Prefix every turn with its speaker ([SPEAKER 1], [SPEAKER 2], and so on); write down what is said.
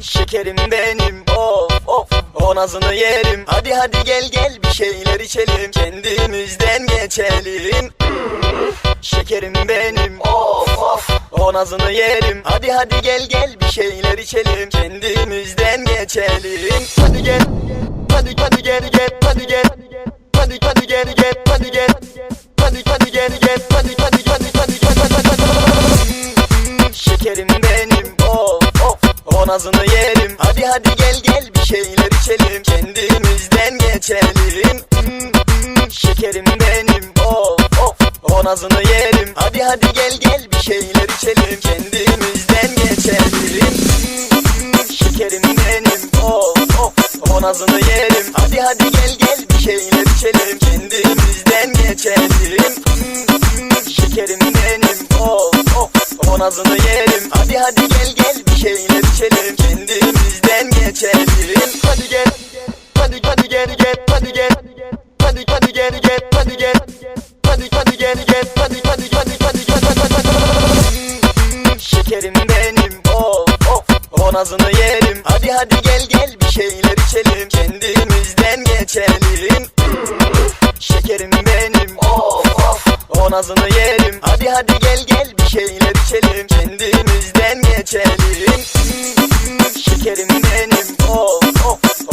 [SPEAKER 1] Şekerim benim, of of, o nazını yerim. Hadi hadi gel gel bir şeyler içelim, kendimizden geçelim. Şekerim benim, of of, o nazını yerim. Hadi hadi gel gel bir şeyler içelim, kendimizden geçelim. Hadi gel, hadi hadi gel gel, hadi gel, hadi hadi gel gel, hadi gel, hadi hadi gel gel, hadi hadi hadi hadi hadi. Şekerim benim, of of, o nazını yerim. Hadi hadi gel gel bir şeyler içelim, kendimizden geçelim. Şekerim benim, of of, o nazını yerim. Hadi hadi gel gel bir şeyler içelim, kendimizden geçelim. Şekerim benim, of of, o nazını yerim. Hadi hadi gel gel bir şeyler içelim, kendimizden geçelim. Şekerim benim, of of, o nazını yerim. Hadi hadi gel gel bir şeyler içelim, kendimizden geçelim. Hadi gel, hadi hadi gel gel, hadi gel, hadi hadi gel gel, hadi gel, hadi hadi gel gel, hadi hadi hadi hadi hadi. Şekerim benim, of of, o nazını yerim. Hadi hadi gel gel bir şeyler içelim, kendimizden geçelim. Şekerim benim, of of, o nazını yerim. Hadi hadi gel gel bir şeyler içelim, kendimizden geçelim. Şekerim benim, of of.